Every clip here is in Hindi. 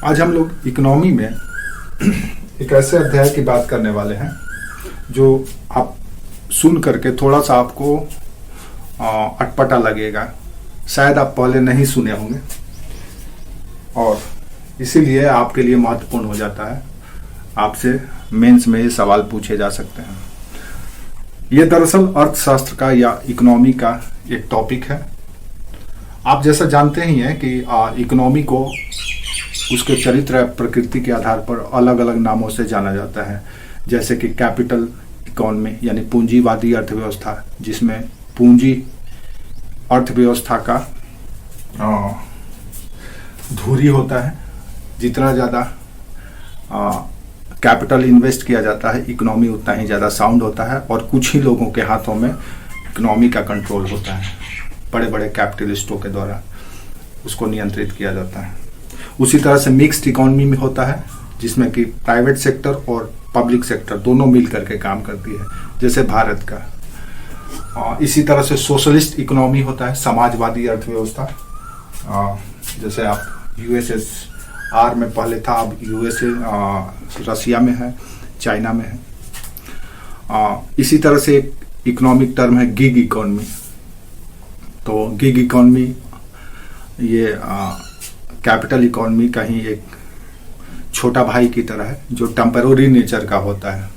आज हम लोग इकोनॉमी में एक ऐसे अध्याय की बात करने वाले हैं जो आप सुन करके थोड़ा सा आपको अटपटा लगेगा। शायद आप पहले नहीं सुने होंगे और इसीलिए आपके लिए महत्वपूर्ण हो जाता है। आपसे मेंस में ये सवाल पूछे जा सकते हैं। ये दरअसल अर्थशास्त्र का या इकोनॉमी का एक टॉपिक है। आप जैसा जानते ही हैं कि इकोनॉमी को उसके चरित्र प्रकृति के आधार पर अलग अलग नामों से जाना जाता है, जैसे कि कैपिटल इकोनॉमी यानी पूंजीवादी अर्थव्यवस्था, जिसमें पूंजी अर्थव्यवस्था का धुरी होता है। जितना ज़्यादा कैपिटल इन्वेस्ट किया जाता है इकोनॉमी उतना ही ज़्यादा साउंड होता है और कुछ ही लोगों के हाथों में इकोनॉमी का कंट्रोल होता है। बड़े बड़े कैपिटलिस्टों के द्वारा उसको नियंत्रित किया जाता है। उसी तरह से मिक्स्ड इकोनॉमी में होता है, जिसमें कि प्राइवेट सेक्टर और पब्लिक सेक्टर दोनों मिल करके काम करती है, जैसे भारत का। इसी तरह से सोशलिस्ट इकोनॉमी होता है, समाजवादी अर्थव्यवस्था, जैसे आप यूएसएसआर में पहले था, अब यूएसए रसिया में है, चाइना में है। इसी तरह से एक इकोनॉमिक टर्म है गिग इकोनॉमी। तो गिग इकोनॉमी ये कैपिटल इकोनॉमी का ही एक छोटा भाई की तरह है, जो टेम्पररी नेचर का होता है।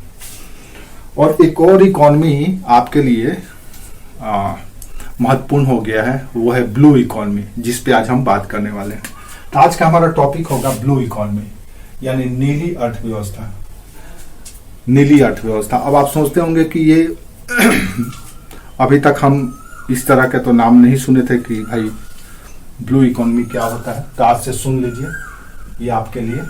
और एक और इकोनॉमी आपके लिए महत्वपूर्ण हो गया है, वो है ब्लू इकोनॉमी, जिस पे आज हम बात करने वाले हैं। तो आज का हमारा टॉपिक होगा ब्लू इकोनॉमी यानी नीली अर्थव्यवस्था। नीली अर्थव्यवस्था। अब आप सोचते होंगे कि ये अभी तक हम इस तरह के तो नाम नहीं सुने थे कि भाई ब्लू इकोनॉमी क्या होता है। तो आज से सुन लीजिए, ये आपके लिए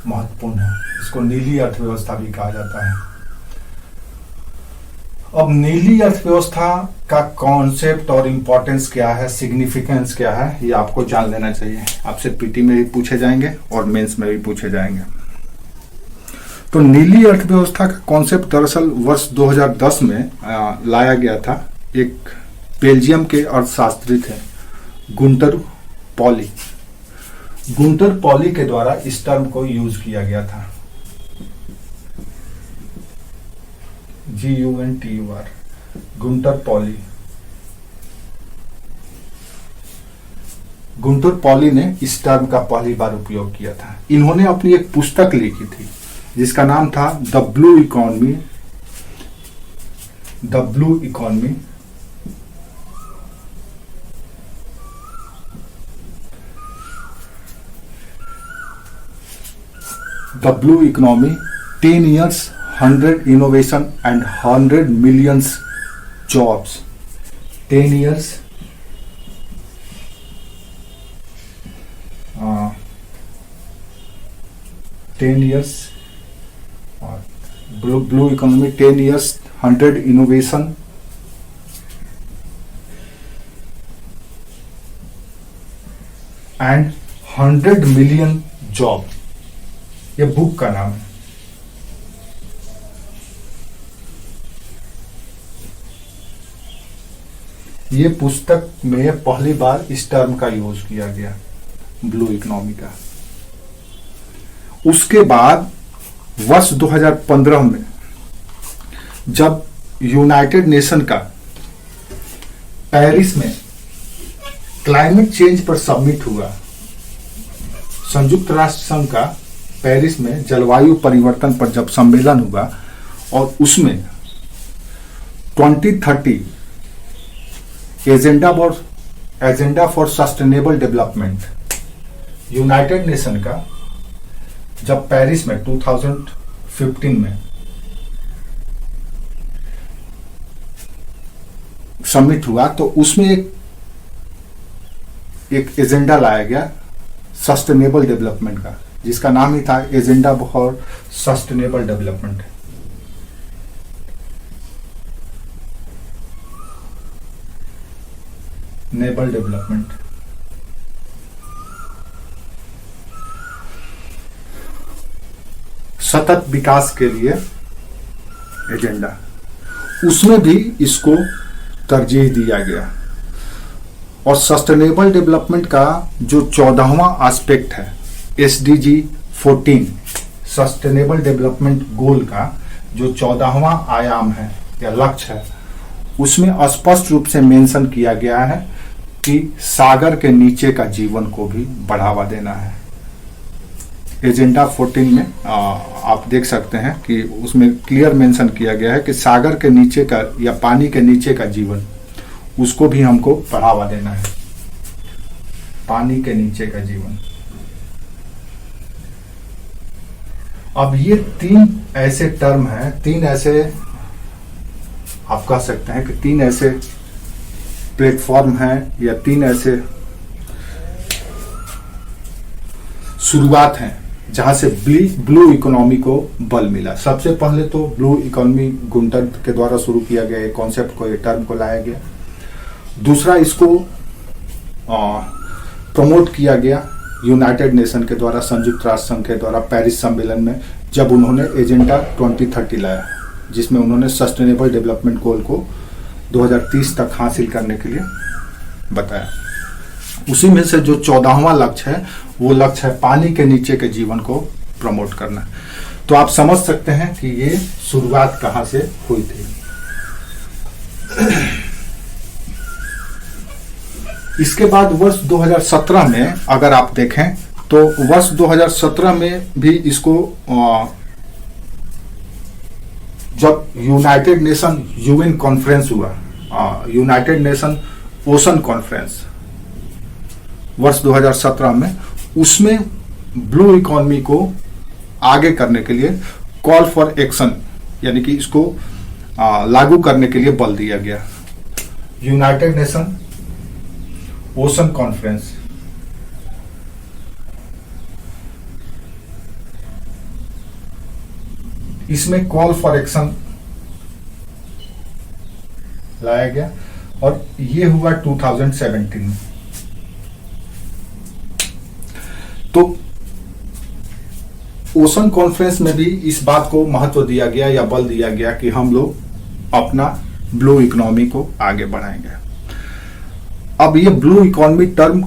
महत्वपूर्ण है। इसको नीली अर्थव्यवस्था भी कहा जाता है। अब नीली अर्थव्यवस्था का कॉन्सेप्ट और इंपॉर्टेंस क्या है, सिग्निफिकेंस क्या है, ये आपको जान लेना चाहिए। आपसे पीटी में भी पूछे जाएंगे और मेंस में भी पूछे जाएंगे। तो नीली अर्थव्यवस्था का कॉन्सेप्ट दरअसल वर्ष 2010 में लाया गया था। एक बेल्जियम के अर्थशास्त्री थे गुंटर पॉली। गुंटर पॉली के द्वारा इस टर्म को यूज किया गया था, GUNTUR, Gunter poly. Gunter poly ने इस टर्म का पहली बार उपयोग किया था। इन्होंने अपनी एक पुस्तक लिखी थी जिसका नाम था the blue economy. The blue economy The Blue Economy, 10 years, 100 innovation and 100 millions jobs. 10 years, uh, 10 years, Blue Economy, 10 years, 100 innovation and 100 million job। ये बुक का नाम है। ये पुस्तक में पहली बार इस टर्म का यूज किया गया, ब्लू इकोनॉमी का। उसके बाद वर्ष 2015 में जब यूनाइटेड नेशन का पेरिस में क्लाइमेट चेंज पर सबमिट हुआ, संयुक्त राष्ट्र संघ का पेरिस में जलवायु परिवर्तन पर जब सम्मेलन हुआ और उसमें 2030 agenda for sustainable development United nation का जब पेरिस में 2015 में सबमिट हुआ, तो उसमें एक एजेंडा लाया गया सस्टेनेबल डेवलपमेंट का, जिसका नाम ही था एजेंडा फॉर सस्टेनेबल डेवलपमेंट। नेबल डेवलपमेंट। सतत विकास के लिए एजेंडा, उसमें भी इसको तरजीह दिया गया। और सस्टेनेबल डेवलपमेंट का जो 14वां एस्पेक्ट है SDG 14 सस्टेनेबल डेवलपमेंट गोल का जो 14वां आयाम है या लक्ष्य है, उसमें स्पष्ट रूप से मेंशन किया गया है कि सागर के नीचे का जीवन को भी बढ़ावा देना है। एजेंडा 14 में आप देख सकते हैं कि उसमें क्लियर मेंशन किया गया है कि सागर के नीचे का या पानी के नीचे का जीवन, उसको भी हमको बढ़ावा देना है। पानी के नीचे का जीवन। अब ये 3 ऐसे टर्म हैं, 3 ऐसे आप कह सकते हैं कि 3 ऐसे प्लेटफॉर्म हैं या 3 ऐसे शुरुआत हैं जहां से ब्लू इकोनॉमी को बल मिला। सबसे पहले तो ब्लू इकोनॉमी गुंटर के द्वारा शुरू किया गया, एक कॉन्सेप्ट को, एक टर्म को लाया गया। दूसरा, इसको प्रमोट किया गया यूनाइटेड नेशन के द्वारा, संयुक्त राष्ट्र संघ के द्वारा पेरिस सम्मेलन में, जब उन्होंने एजेंडा 2030 लाया, जिसमें उन्होंने सस्टेनेबल डेवलपमेंट गोल को 2030 तक हासिल करने के लिए बताया। उसी में से जो 14वां लक्ष्य है, वो लक्ष्य है पानी के नीचे के जीवन को प्रमोट करना। तो आप समझ सकते हैं कि ये शुरुआत कहां से हुई थी। इसके बाद वर्ष 2017 में अगर आप देखें तो वर्ष 2017 में भी इसको जब यूनाइटेड नेशन UN कॉन्फ्रेंस हुआ, यूनाइटेड नेशन ओशन कॉन्फ्रेंस वर्ष 2017 में, उसमें ब्लू इकोनॉमी को आगे करने के लिए कॉल फॉर एक्शन, यानी कि इसको लागू करने के लिए बल दिया गया। यूनाइटेड नेशन ओशन कॉन्फ्रेंस, इसमें कॉल फॉर एक्शन लाया गया और ये हुआ 2017 में। तो ओशन कॉन्फ्रेंस में भी इस बात को महत्व दिया गया या बल दिया गया कि हम लोग अपना ब्लू इकोनॉमी को आगे बढ़ाएंगे। अब ये ब्लू इकोनॉमी टर्म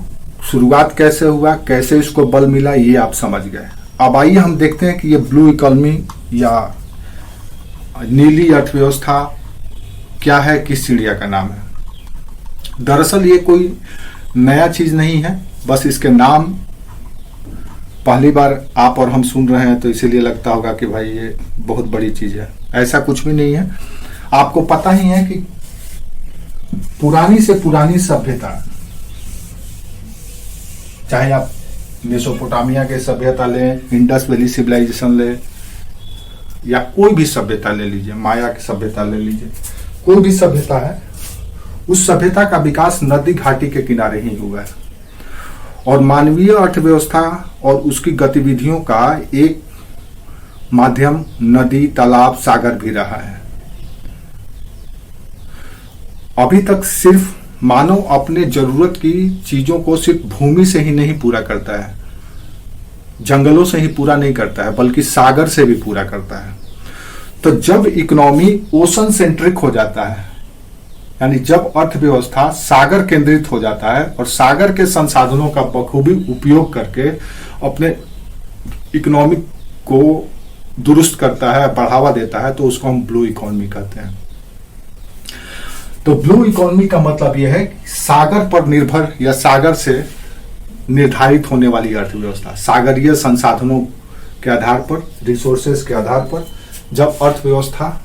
शुरुआत कैसे हुआ, कैसे इसको बल मिला, ये आप समझ गए। अब आइए हम देखते हैं कि ये ब्लू इकोनॉमी या नीली अर्थव्यवस्था क्या है, किस चिड़िया का नाम है। दरअसल ये कोई नया चीज नहीं है, बस इसके नाम पहली बार आप और हम सुन रहे हैं तो इसीलिए लगता होगा कि भाई ये बहुत बड़ी चीज है। ऐसा कुछ भी नहीं है। आपको पता ही है कि पुरानी से पुरानी सभ्यता, चाहे आप मेसोपोटामिया के सभ्यता लें, इंडस वैली सिविलाइजेशन ले, या कोई भी सभ्यता ले लीजिए, माया की सभ्यता ले लीजिए, कोई भी सभ्यता है, उस सभ्यता का विकास नदी घाटी के किनारे ही हुआ है। और मानवीय अर्थव्यवस्था और उसकी गतिविधियों का एक माध्यम नदी, तालाब, सागर भी रहा है। अभी तक सिर्फ मानव अपने जरूरत की चीजों को सिर्फ भूमि से ही नहीं पूरा करता है, जंगलों से ही पूरा नहीं करता है, बल्कि सागर से भी पूरा करता है। तो जब इकोनॉमी ओशन सेंट्रिक हो जाता है, यानी जब अर्थव्यवस्था सागर केंद्रित हो जाता है और सागर के संसाधनों का बखूबी उपयोग करके अपने इकोनॉमी को दुरुस्त करता है, बढ़ावा देता है, तो उसको हम ब्लू इकोनॉमी कहते हैं। तो ब्लू इकोनॉमी का मतलब यह है कि सागर पर निर्भर या सागर से निर्धारित होने वाली अर्थव्यवस्था, सागरीय संसाधनों के आधार पर, रिसोर्सेस के आधार पर जब अर्थव्यवस्था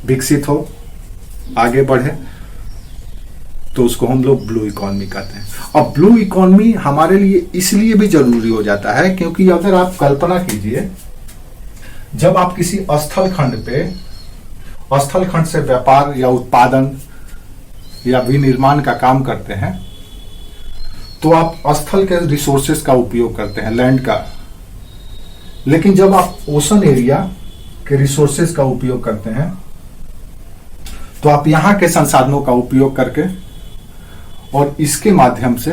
विकसित हो, आगे बढ़े, तो उसको हम लोग ब्लू इकोनॉमी कहते हैं। अब ब्लू इकोनॉमी हमारे लिए इसलिए भी जरूरी हो जाता है क्योंकि अगर आप कल्पना कीजिए, जब आप किसी स्थल खंड से व्यापार या उत्पादन या विनिर्माण का काम करते हैं, तो आप स्थल के रिसोर्सेस का उपयोग करते हैं, लैंड का। लेकिन जब आप ओशन एरिया के रिसोर्सेस का उपयोग करते हैं, तो आप यहां के संसाधनों का उपयोग करके और इसके माध्यम से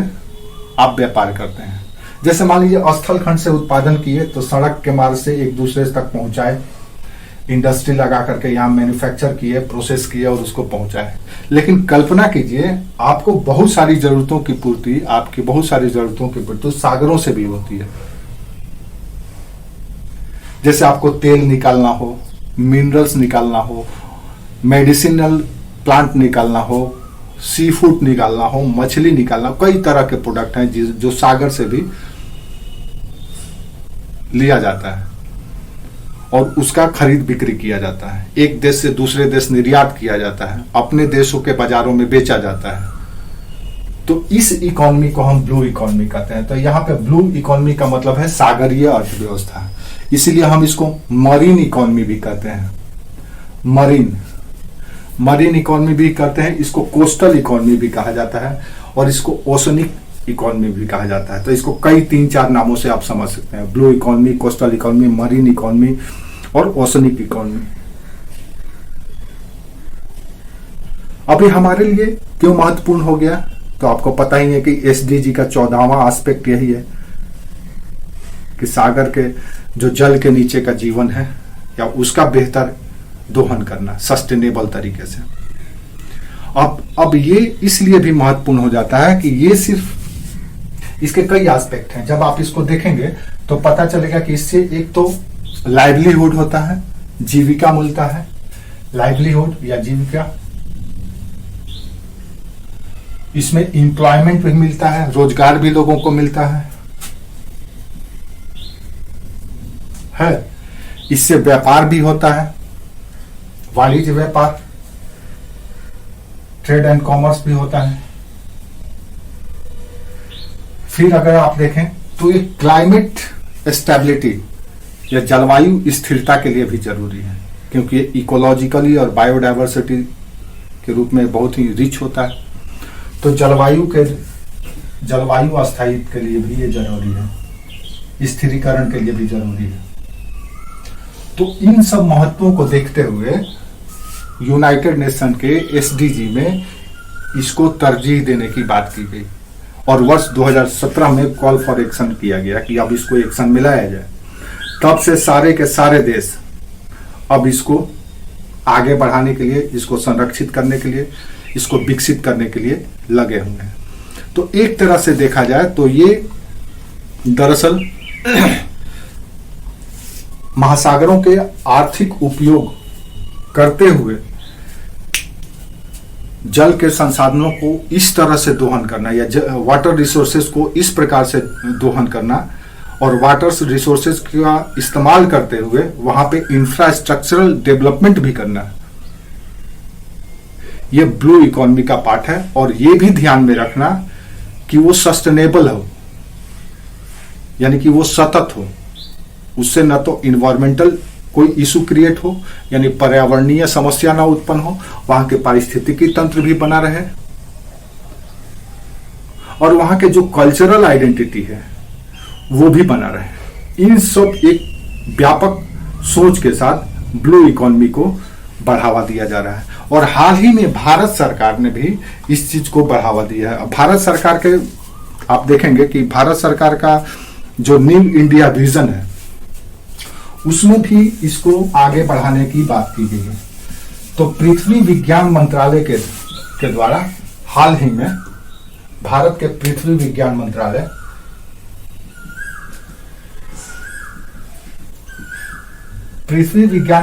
आप व्यापार करते हैं। जैसे मान लीजिए स्थल खंड से उत्पादन किए तो सड़क के मार्ग से एक दूसरे तक पहुंचाए, इंडस्ट्री लगा करके यहाँ मैन्युफैक्चर किए, प्रोसेस किए और उसको पहुंचाए। लेकिन कल्पना कीजिए, आपको बहुत सारी जरूरतों की पूर्ति, आपकी बहुत सारी जरूरतों की पूर्ति सागरों से भी होती है। जैसे आपको तेल निकालना हो, मिनरल्स निकालना हो, मेडिसिनल प्लांट निकालना हो, सी फूड निकालना हो, मछली निकालना हो, कई तरह के प्रोडक्ट हैं जो सागर से भी लिया जाता है और उसका खरीद बिक्री किया जाता है। एक देश से दूसरे देश निर्यात किया जाता है, अपने देशों के बाजारों में बेचा जाता है। तो इस इकोनॉमी को हम ब्लू इकोनॉमी कहते हैं। तो यहाँ पे ब्लू इकोनॉमी का मतलब है सागरीय अर्थव्यवस्था, इसीलिए हम इसको मरीन इकोनॉमी भी कहते हैं। मरीन इकोनॉमी भी कहते हैं, इसको कोस्टल इकोनॉमी भी कहा जाता है और इसको ओशनिक इकोनॉमी भी कहा जाता है। तो इसको कई 3-4 नामों से आप समझ सकते हैं, blue economy, coastal economy, marine economy और ओशनिक इकोनॉमी। अभी हमारे लिए क्यों महत्वपूर्ण हो गया, तो आपको पता ही है कि एसडीजी का 14वां एस्पेक्ट यही है कि सागर के जो जल के नीचे का जीवन है या उसका बेहतर दोहन करना सस्टेनेबल तरीके से। अब ये इसलिए भी महत्वपूर्ण हो जाता है कि ये सिर्फ, इसके कई एस्पेक्ट हैं। जब आप इसको देखेंगे तो पता चलेगा कि इससे एक तो लाइवलीहुड होता है, जीविका मिलता है, लाइवलीहुड या जीविका, इसमें एम्प्लॉयमेंट भी मिलता है, रोजगार भी लोगों को मिलता है। इससे व्यापार भी होता है, वाणिज्य व्यापार, ट्रेड एंड कॉमर्स भी होता है। फिर अगर आप देखें तो ये क्लाइमेट स्टेबिलिटी या जलवायु स्थिरता के लिए भी जरूरी है, क्योंकि ये इकोलॉजिकली और बायोडाइवर्सिटी के रूप में बहुत ही रिच होता है। तो जलवायु अस्थायित्व के लिए भी ये जरूरी है, स्थिरीकरण के लिए भी जरूरी है। तो इन सब महत्वों को देखते हुए यूनाइटेड नेशन के एसडीजी में इसको तरजीह देने की बात की गई और वर्ष 2017 में कॉल फॉर एक्शन किया गया कि अब इसको एक्शन में लाया जाए। तब से सारे के सारे देश अब इसको आगे बढ़ाने के लिए, इसको संरक्षित करने के लिए, इसको विकसित करने के लिए लगे हुए हैं। तो एक तरह से देखा जाए तो ये दरअसल महासागरों के आर्थिक उपयोग करते हुए जल के संसाधनों को इस तरह से दोहन करना या वाटर रिसोर्सेज को इस प्रकार से दोहन करना और वाटर रिसोर्सेज का इस्तेमाल करते हुए वहां पे इंफ्रास्ट्रक्चरल डेवलपमेंट भी करना, ये ब्लू इकोनॉमी का पार्ट है। और ये भी ध्यान में रखना कि वो सस्टेनेबल हो, यानी कि वो सतत हो, उससे न तो इन्वायरमेंटल कोई इशू क्रिएट हो, यानी पर्यावरणीय समस्या ना उत्पन्न हो, वहां के पारिस्थितिकी तंत्र भी बना रहे और वहां के जो कल्चरल आइडेंटिटी है वो भी बना रहे। इन सब एक व्यापक सोच के साथ ब्लू इकोनॉमी को बढ़ावा दिया जा रहा है और हाल ही में भारत सरकार ने भी इस चीज को बढ़ावा दिया है। भारत सरकार के आप देखेंगे कि भारत सरकार का जो न्यू इंडिया विजन है उसमें भी इसको आगे बढ़ाने की बात की गई है। तो पृथ्वी विज्ञान मंत्रालय के द्वारा हाल ही में भारत के पृथ्वी विज्ञान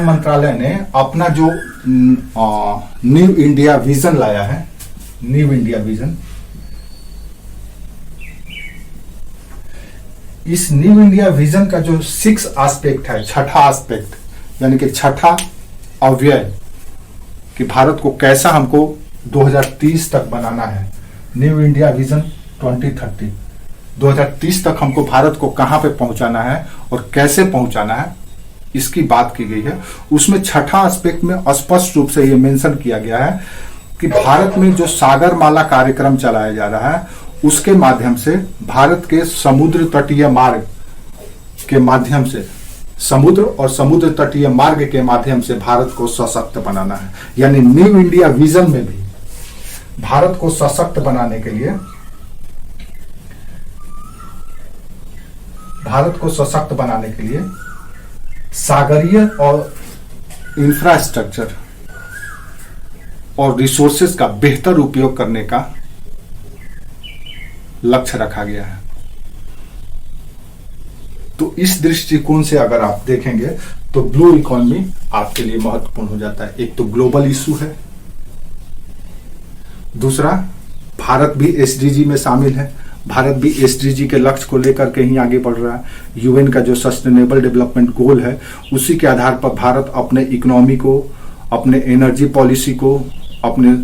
मंत्रालय ने अपना जो न्यू इंडिया विजन लाया है, न्यू इंडिया विजन, इस न्यू इंडिया विजन का जो 6 एस्पेक्ट है, छठा एस्पेक्ट यानी कि छठा अव्यय कि भारत को कैसा हमको 2030 तक बनाना है, न्यू इंडिया विजन 2030, 2030 तक हमको भारत को कहां पे पहुंचाना है और कैसे पहुंचाना है, इसकी बात की गई है। उसमें छठा एस्पेक्ट में स्पष्ट रूप से ये मेंशन किया गया है कि भारत में जो सागरमाला कार्यक्रम चलाया जा रहा है उसके माध्यम से भारत के समुद्र तटीय मार्ग के माध्यम से, समुद्र और समुद्र तटीय मार्ग के माध्यम से भारत को सशक्त बनाना है। यानी न्यू इंडिया विजन में भी भारत को सशक्त बनाने के लिए, सागरीय और इंफ्रास्ट्रक्चर और रिसोर्सेज का बेहतर उपयोग करने का लक्ष्य रखा गया है। तो इस दृष्टिकोण से अगर आप देखेंगे तो ब्लू इकोनॉमी आपके लिए महत्वपूर्ण हो जाता है। एक तो ग्लोबल इशू है, दूसरा भारत भी एसडीजी में शामिल है, भारत भी एसडीजी के लक्ष्य को लेकर के ही आगे बढ़ रहा है। यूएन का जो सस्टेनेबल डेवलपमेंट गोल है उसी के आधार पर भारत अपने इकोनॉमी को, अपने एनर्जी पॉलिसी को, अपने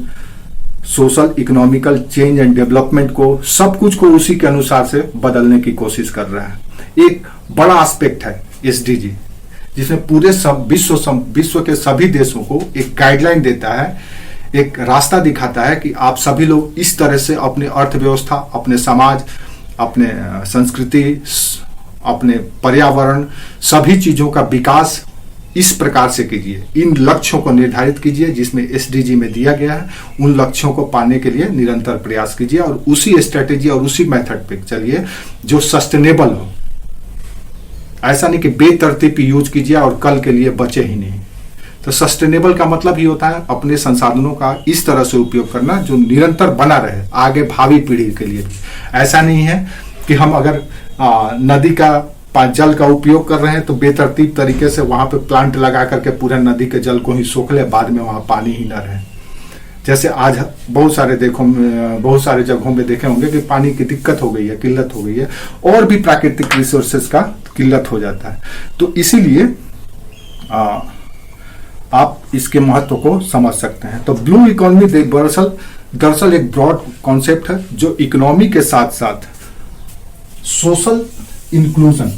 social economical change and development को, सब कुछ को उसी के अनुसार से बदलने की कोशिश कर रहा है। एक बड़ा एस्पेक्ट है एसडीजी, जिसमें पूरे विश्व के सभी देशों को एक गाइडलाइन देता है, एक रास्ता दिखाता है कि आप सभी लोग इस तरह से अपनी अर्थव्यवस्था, अपने समाज, अपने संस्कृति, अपने पर्यावरण, सभी चीजों का विकास इस प्रकार से कीजिए। इन लक्ष्यों को निर्धारित कीजिए जिसमें एसडीजी में दिया गया है। उन लक्ष्यों को पाने के लिए निरंतर प्रयास कीजिए और उसी स्ट्रेटेजी और उसी मेथड पे चलिए जो सस्टेनेबल हो। ऐसा नहीं कि बेतरतीब यूज कीजिए और कल के लिए बचे ही नहीं। तो सस्टेनेबल का मतलब ही होता है अपने संसाधनों का इस तरह से उपयोग करना जो निरंतर बना रहे आगे भावी पीढ़ी के लिए भी। ऐसा नहीं है कि हम अगर नदी का जल का उपयोग कर रहे हैं तो बेतरतीब तरीके से वहां पे प्लांट लगा करके पूरा नदी के जल को ही सोख ले, बाद में वहां पानी ही न रहे। जैसे आज बहुत सारे जगहों में देखे होंगे कि पानी की दिक्कत हो गई है, किल्लत हो गई है, और भी प्राकृतिक रिसोर्सेज का किल्लत हो जाता है। तो इसीलिए आप इसके महत्व को समझ सकते हैं। तो ब्लू इकोनॉमी दरअसल एक ब्रॉड कॉन्सेप्ट है जो इकोनॉमी के साथ साथ सोशल इंक्लूजन,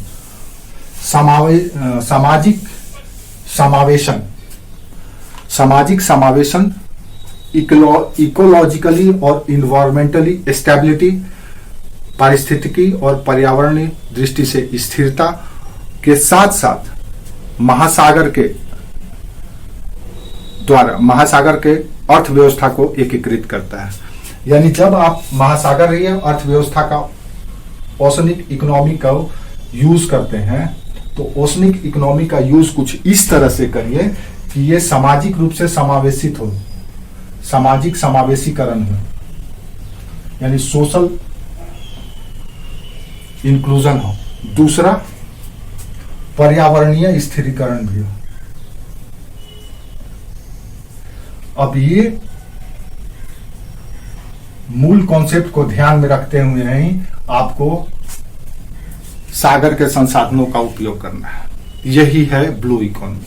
सामाजिक समावेशन, इकोलॉजिकली और इन्वायरमेंटली स्टेबिलिटी, पारिस्थितिकी और पर्यावरणीय दृष्टि से स्थिरता के साथ साथ महासागर के अर्थव्यवस्था को एकीकृत करता है। यानी जब आप महासागरीय अर्थव्यवस्था का ओशनिक इकोनॉमी का यूज करते हैं तो ओशनिक इकोनॉमी का यूज कुछ इस तरह से करिए कि ये सामाजिक रूप से समावेशित हो, सामाजिक समावेशीकरण हो, यानी सोशल इंक्लूजन हो। दूसरा पर्यावरणीय स्थिरीकरण भी हो। अब ये मूल कॉन्सेप्ट को ध्यान में रखते हुए ही आपको सागर के संसाधनों का उपयोग करना है। यही है ब्लू इकोनॉमी।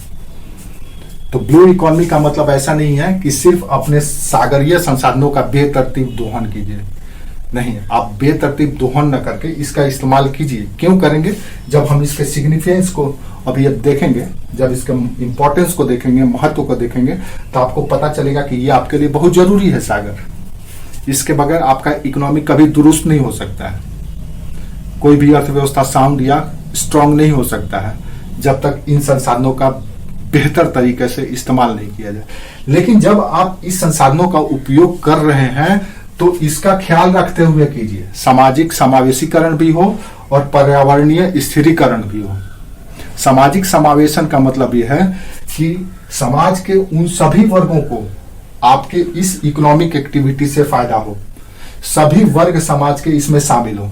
तो ब्लू इकोनॉमी का मतलब ऐसा नहीं है कि सिर्फ अपने सागरीय संसाधनों का बेतरतीब दोहन कीजिए, नहीं, आप बेतरतीब दोहन न करके इसका इस्तेमाल कीजिए। क्यों करेंगे? जब हम इसके सिग्निफिकेंस को अभी अब देखेंगे, जब इसके इंपॉर्टेंस को देखेंगे, महत्व को देखेंगे, तो आपको पता चलेगा कि ये आपके लिए बहुत जरूरी है सागर। इसके बगैर आपका इकोनॉमी कभी दुरुस्त नहीं हो सकता है। कोई भी अर्थव्यवस्था साउंड या स्ट्रांग नहीं हो सकता है जब तक इन संसाधनों का बेहतर तरीके से इस्तेमाल नहीं किया जाए। लेकिन जब आप इस संसाधनों का उपयोग कर रहे हैं तो इसका ख्याल रखते हुए कीजिए, सामाजिक समावेशीकरण भी हो और पर्यावरणीय स्थिरीकरण भी हो। सामाजिक समावेशन का मतलब यह है कि समाज के उन सभी वर्गों को आपके इस इकोनॉमिक एक्टिविटी से फायदा हो, सभी वर्ग समाज के इसमें शामिल हो।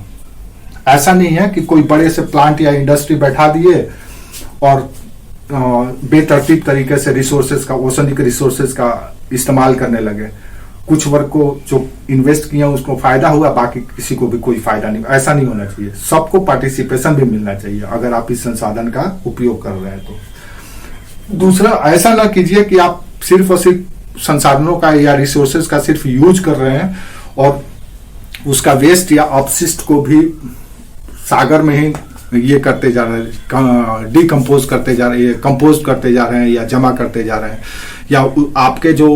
ऐसा नहीं है कि कोई बड़े से प्लांट या इंडस्ट्री बैठा दिए और बेतरतीब तरीके से रिसोर्सेज का, ओशनिक रिसोर्सेज का इस्तेमाल करने लगे। कुछ वर्ग को जो इन्वेस्ट किया उसको फायदा हुआ, बाकी किसी को भी कोई फायदा नहीं। ऐसा नहीं होना चाहिए। सबको पार्टिसिपेशन भी मिलना चाहिए अगर आप इस संसाधन का उपयोग कर रहे हैं तो। दूसरा, ऐसा ना कीजिए कि आप सिर्फ और सिर्फ संसाधनों का या रिसोर्सेज का सिर्फ यूज कर रहे हैं और उसका वेस्ट या अपशिष्ट को भी सागर में ही ये करते जा रहे हैं, डिकम्पोज करते जा रहे हैं, कंपोज करते जा रहे हैं या जमा करते जा रहे हैं, या आपके जो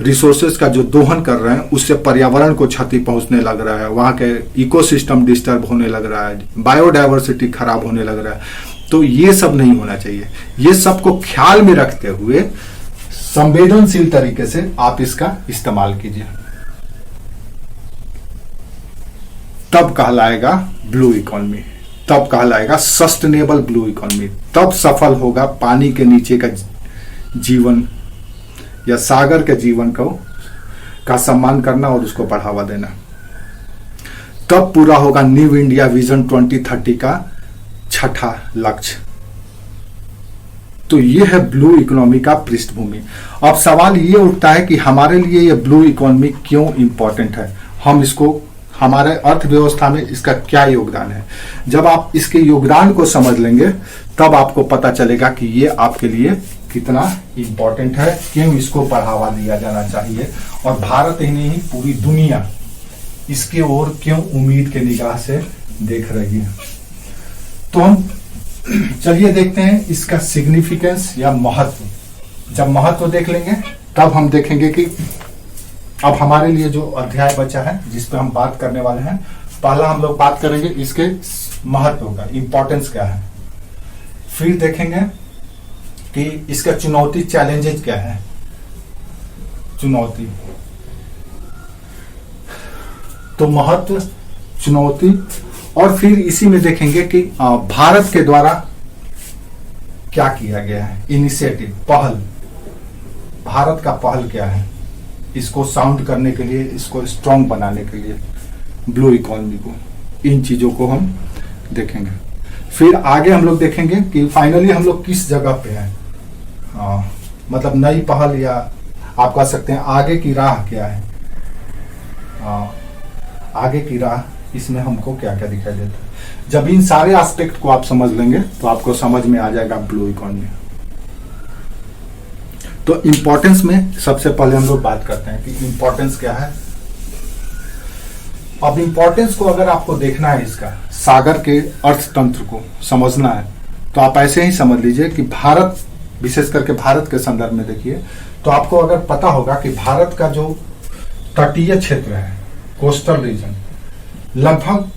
रिसोर्सेज का जो दोहन कर रहे हैं उससे पर्यावरण को क्षति पहुंचने लग रहा है, वहाँ के इकोसिस्टम डिस्टर्ब होने लग रहा है, बायोडायवर्सिटी खराब होने लग रहा है। तो ये सब नहीं होना चाहिए। ये सब को ख्याल में रखते हुए संवेदनशील तरीके से आप इसका इस्तेमाल कीजिए, तब कहलाएगा ब्लू इकोनॉमी, तब कहलाएगा सस्टेनेबल ब्लू इकोनॉमी, तब सफल होगा पानी के नीचे का जीवन या सागर के जीवन को का सम्मान करना और उसको बढ़ावा देना। कब पूरा होगा न्यू इंडिया विजन 2030 का छठा लक्ष्य? तो ये है ब्लू इकोनॉमी का पृष्ठभूमि। अब सवाल ये उठता है कि हमारे लिए ये ब्लू इकोनॉमी क्यों इंपॉर्टेंट है, हम इसको हमारे अर्थव्यवस्था में इसका क्या योगदान है। जब आप इसके योगदान को समझ लेंगे तब आपको पता चलेगा कि ये आपके लिए कितना इंपॉर्टेंट है, क्यों इसको बढ़ावा दिया जाना चाहिए और भारत ही नहीं पूरी दुनिया इसके ओर क्यों उम्मीद के निगाह से देख रही है। तो हम चलिए देखते हैं इसका सिग्निफिकेंस या महत्व। जब महत्व देख लेंगे तब हम देखेंगे कि अब हमारे लिए जो अध्याय बचा है जिस पे हम बात करने वाले हैं, पहला हम लोग बात करेंगे इसके महत्व का, इंपॉर्टेंस क्या है। फिर देखेंगे कि इसका चुनौती, चैलेंजेस क्या है, चुनौती। तो महत्व, चुनौती, और फिर इसी में देखेंगे कि भारत के द्वारा क्या किया गया है, इनिशिएटिव, पहल, भारत का पहल क्या है इसको साउंड करने के लिए, इसको स्ट्रांग बनाने के लिए, ब्लू इकोनॉमी को। इन चीजों को हम देखेंगे। फिर आगे हम लोग देखेंगे कि फाइनली हम लोग किस जगह पे हैं, मतलब नई पहल या आप कह सकते हैं आगे की राह क्या है, आगे की राह इसमें हमको क्या क्या दिखाई देता है। जब इन सारे एस्पेक्ट को आप समझ लेंगे तो आपको समझ में आ जाएगा ब्लू इकोनॉमी। तो इंपॉर्टेंस में सबसे पहले हम लोग बात करते हैं कि इंपॉर्टेंस क्या है। अब इंपॉर्टेंस को अगर आपको देखना है, इसका सागर के अर्थतंत्र को समझना है, तो आप ऐसे ही समझ लीजिए कि भारत, विशेष करके भारत के संदर्भ में देखिए तो आपको अगर पता होगा कि भारत का जो तटीय क्षेत्र है, कोस्टल रीजन, लगभग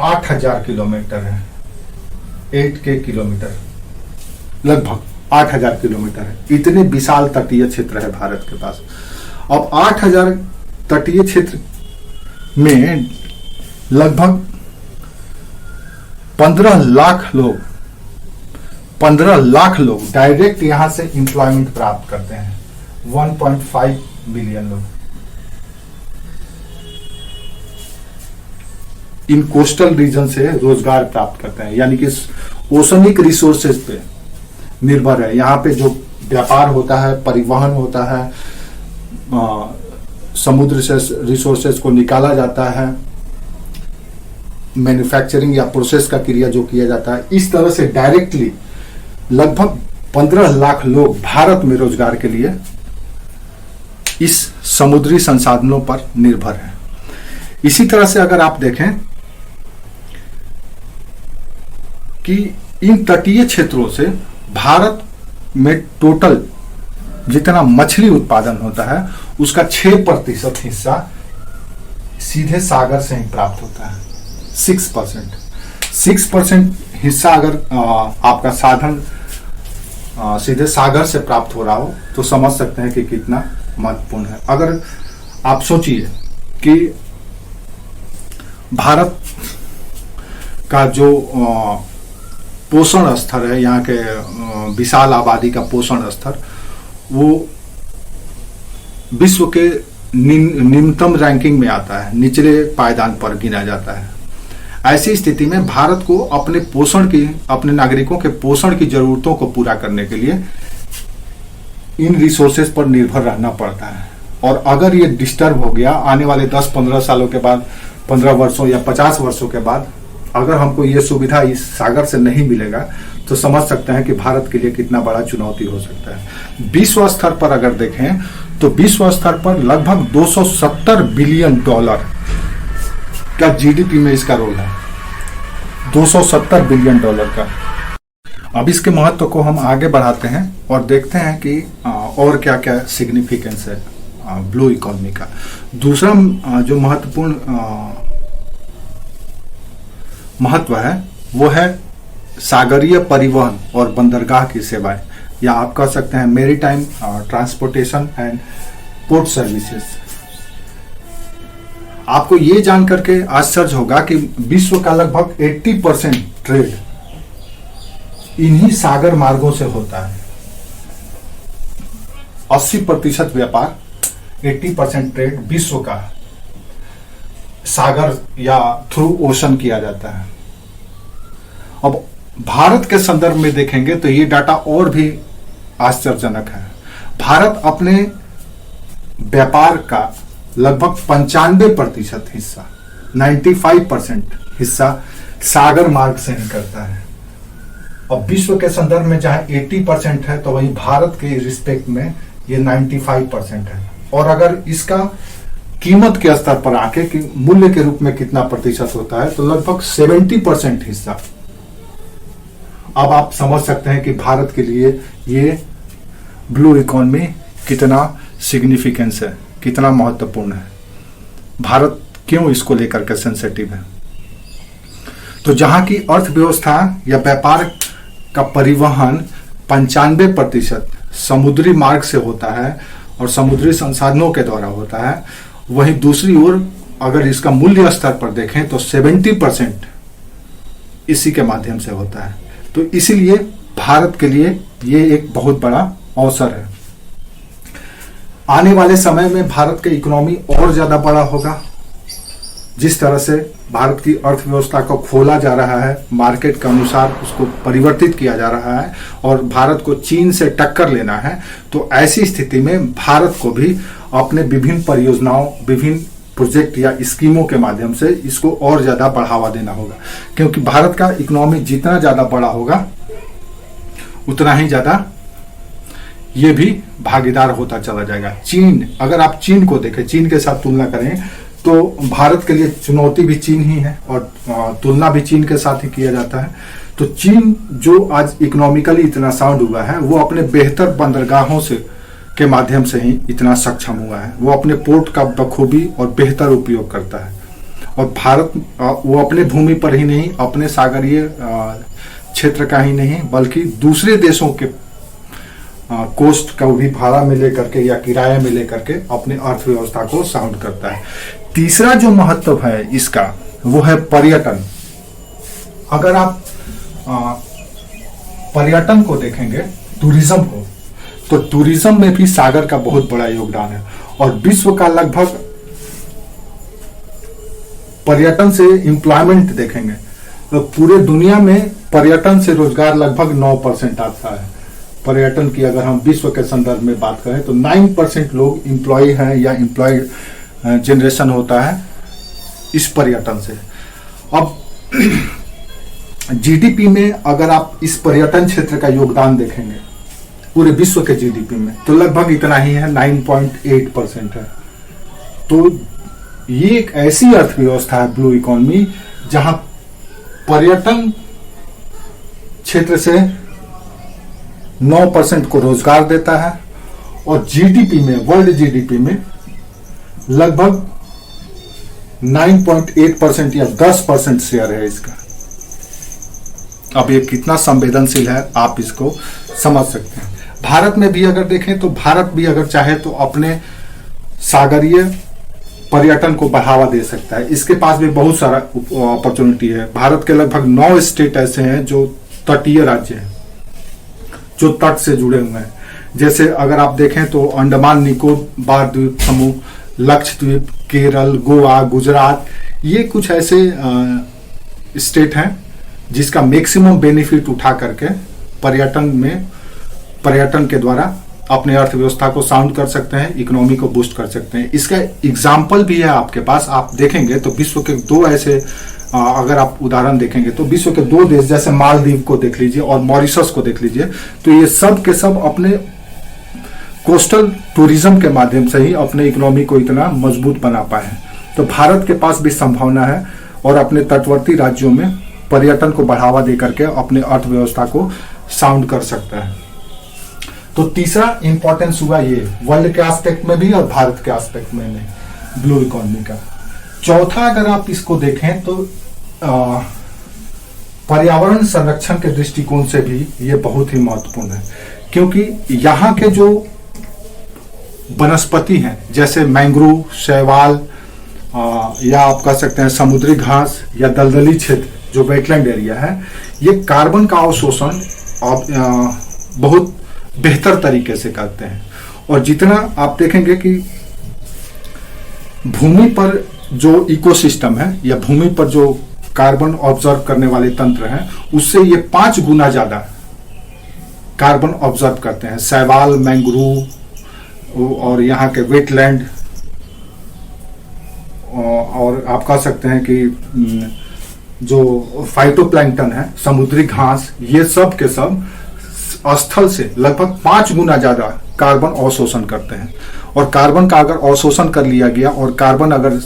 8000 किलोमीटर है, 8K किलोमीटर, लगभग 8000 किलोमीटर है। इतने विशाल तटीय क्षेत्र है भारत के पास। अब 8000 तटीय क्षेत्र में लगभग 15 लाख लोग डायरेक्ट यहां से एम्प्लॉयमेंट प्राप्त करते हैं। 1.5 बिलियन लोग इन कोस्टल रीजन से रोजगार प्राप्त करते हैं, यानी कि ओशनिक रिसोर्सेज पे निर्भर है। यहाँ पे जो व्यापार होता है, परिवहन होता है, समुद्र से रिसोर्सेज को निकाला जाता है, मैन्युफैक्चरिंग या प्रोसेस का क्रिया जो किया जाता है, इस तरह से डायरेक्टली लगभग 15 लाख लोग भारत में रोजगार के लिए इस समुद्री संसाधनों पर निर्भर है। इसी तरह से अगर आप देखें कि इन तटीय क्षेत्रों से भारत में टोटल जितना मछली उत्पादन होता है उसका 6% हिस्सा सीधे सागर से ही प्राप्त होता है। 6% हिस्सा अगर आपका साधन सीधे सागर से प्राप्त हो रहा हो तो समझ सकते हैं कि कितना महत्वपूर्ण है। अगर आप सोचिए कि भारत का जो पोषण स्तर है, यहाँ के विशाल आबादी का पोषण स्तर, वो विश्व के निम्नतम रैंकिंग में आता है, निचले पायदान पर गिना जाता है। ऐसी स्थिति में भारत को अपने पोषण की, अपने नागरिकों के पोषण की जरूरतों को पूरा करने के लिए इन रिसोर्सेज पर निर्भर रहना पड़ता है। और अगर ये डिस्टर्ब हो गया आने वाले 10-15 सालों के बाद, 15 वर्षों या 50 वर्षों के बाद, अगर हमको ये सुविधा इस सागर से नहीं मिलेगा तो समझ सकते हैं कि भारत के लिए कितना बड़ा चुनौती हो सकता है। विश्व स्तर पर अगर देखें तो विश्व स्तर पर लगभग $270 बिलियन का जीडीपी में इसका रोल है, $270 बिलियन का। अब इसके महत्व को हम आगे बढ़ाते हैं और देखते हैं कि और क्या क्या सिग्निफिकेंस है ब्लू इकोनॉमी का। दूसरा जो महत्वपूर्ण महत्व है वो है सागरीय परिवहन और बंदरगाह की सेवाएं, या आप कह सकते हैं maritime transportation and port services. आपको ये जान करके आश्चर्य होगा कि विश्व का लगभग 80% ट्रेड इन्हीं सागर मार्गों से होता है। 80% व्यापार 80% ट्रेड विश्व का सागर या थ्रू ओशन किया जाता है। अब भारत के संदर्भ में देखेंगे तो ये डाटा और भी आश्चर्यजनक है। भारत अपने व्यापार का लगभग 95% हिस्सा 95% हिस्सा सागर मार्ग से निकलता है। अब विश्व के संदर्भ में जहां 80% है तो वहीं भारत के रिस्पेक्ट में ये 95% है। और अगर इसका कीमत के स्तर पर आके कि मूल्य के रूप में कितना प्रतिशत होता है तो लगभग 70% हिस्सा। अब आप समझ सकते हैं कि भारत के लिए ये ब्लू इकोनॉमी कितना सिग्निफिकेंस है, कितना महत्वपूर्ण है, भारत क्यों इसको लेकर के सेंसिटिव है। तो जहां की अर्थव्यवस्था या व्यापार का परिवहन 95% समुद्री मार्ग से होता है और समुद्री संसाधनों के द्वारा होता है, वहीं दूसरी ओर अगर इसका मूल्य स्तर पर देखें तो 70% इसी के माध्यम से होता है। तो इसीलिए भारत के लिए ये एक बहुत बड़ा अवसर है। आने वाले समय में भारत की इकोनॉमी और ज्यादा बड़ा होगा। जिस तरह से भारत की अर्थव्यवस्था को खोला जा रहा है, मार्केट के अनुसार उसको परिवर्तित किया जा रहा है और भारत को चीन से टक्कर लेना है, तो ऐसी स्थिति में भारत को भी अपने विभिन्न परियोजनाओं, विभिन्न प्रोजेक्ट या स्कीमों के माध्यम से इसको और ज्यादा बढ़ावा देना होगा। क्योंकि भारत का इकोनॉमी जितना ज्यादा बड़ा होगा उतना ही ज्यादा ये भी भागीदार होता चला जाएगा। चीन, अगर आप चीन को देखें, चीन के साथ तुलना करें तो भारत के लिए चुनौती भी चीन ही है और तुलना भी चीन के साथ ही किया जाता है। तो चीन जो आज इकोनॉमिकली इतना साउंड हुआ है वो अपने बेहतर बंदरगाहों से के माध्यम से ही इतना सक्षम हुआ है। वो अपने पोर्ट का बखूबी और बेहतर उपयोग करता है और भारत वो अपने भूमि पर ही नहीं, अपने सागरीय क्षेत्र का ही नहीं बल्कि दूसरे देशों के कोस्ट का भी भाड़ा में लेकर के या किराया में लेकर के अपने अर्थव्यवस्था को साउंड करता है। तीसरा जो महत्व है इसका वो है पर्यटन। अगर आप पर्यटन को देखेंगे, टूरिज्म को, तो टूरिज्म में भी सागर का बहुत बड़ा योगदान है और विश्व का लगभग पर्यटन से एम्प्लॉयमेंट देखेंगे तो पूरे दुनिया में पर्यटन से रोजगार लगभग 9% आता है। पर्यटन की अगर हम विश्व के संदर्भ में बात करें तो 9% लोग एम्प्लॉय हैं या एम्प्लॉय जनरेशन होता है इस पर्यटन से। अब जीडीपी में अगर आप इस पर्यटन क्षेत्र का योगदान देखेंगे पूरे विश्व के जीडीपी में तो लगभग इतना ही है, 9.8% है। तो ये एक ऐसी अर्थव्यवस्था है ब्लू इकोनॉमी जहां पर्यटन क्षेत्र से 9% को रोजगार देता है और जीडीपी में, वर्ल्ड जीडीपी में लगभग 9.8% या 10% शेयर है इसका। अब ये कितना संवेदनशील है आप इसको समझ सकते हैं। भारत में भी अगर देखें तो भारत भी अगर चाहे तो अपने सागरीय पर्यटन को बढ़ावा दे सकता है। इसके पास भी बहुत सारा अपॉर्चुनिटी है। भारत के लगभग 9 स्टेट ऐसे हैं जो तटीय राज्य हैं, जो तट से जुड़े हुए हैं। जैसे अगर आप देखें तो अंडमान निकोबार द्वीप समूह, लक्षद्वीप, केरल, गोवा, गुजरात, ये कुछ ऐसे स्टेट हैं जिसका मैक्सिमम बेनिफिट उठा करके पर्यटन के द्वारा अपने अर्थव्यवस्था को साउंड कर सकते हैं, इकोनॉमी को बूस्ट कर सकते हैं। इसका एग्जाम्पल भी है आपके पास। आप देखेंगे तो विश्व के 2 ऐसे अगर आप उदाहरण देखेंगे तो विश्व के 2 देश जैसे मालदीव को देख लीजिए और मॉरिशस को देख लीजिए, तो ये सब के सब अपने कोस्टल टूरिज्म के माध्यम से ही अपने इकोनॉमी को इतना मजबूत बना पाए हैं। तो भारत के पास भी संभावना है और अपने तटवर्ती राज्यों में पर्यटन को बढ़ावा दे करके अपने अर्थव्यवस्था को साउंड कर सकता है। तो तीसरा इंपॉर्टेंस हुआ ये वर्ल्ड के एस्पेक्ट में भी और भारत के एस्पेक्ट में नहीं ब्लू इकोनॉमी का। चौथा अगर आप इसको देखें तो पर्यावरण संरक्षण के दृष्टिकोण से भी ये बहुत ही महत्वपूर्ण है, क्योंकि यहाँ के जो वनस्पति हैं जैसे मैंग्रोव, शैवाल या आप कह सकते हैं समुद्री घास या दलदली क्षेत्र जो वेटलैंड एरिया है, ये कार्बन का अवशोषण बहुत बेहतर तरीके से करते हैं। और जितना आप देखेंगे कि भूमि पर जो इकोसिस्टम है या भूमि पर जो कार्बन ऑब्जर्व करने वाले तंत्र हैं, उससे ये 5 गुना ज्यादा कार्बन ऑब्जर्व करते हैं। शैवाल, मैंग्रोव और यहाँ के वेटलैंड, और आप कह सकते हैं कि जो फाइटोप्लैंक्टन है, समुद्री घास, ये सब के सब स्थल से लगभग 5 गुना ज्यादा कार्बन अवशोषण करते हैं। और कार्बन का अगर अवशोषण कर लिया गया और कार्बन अगर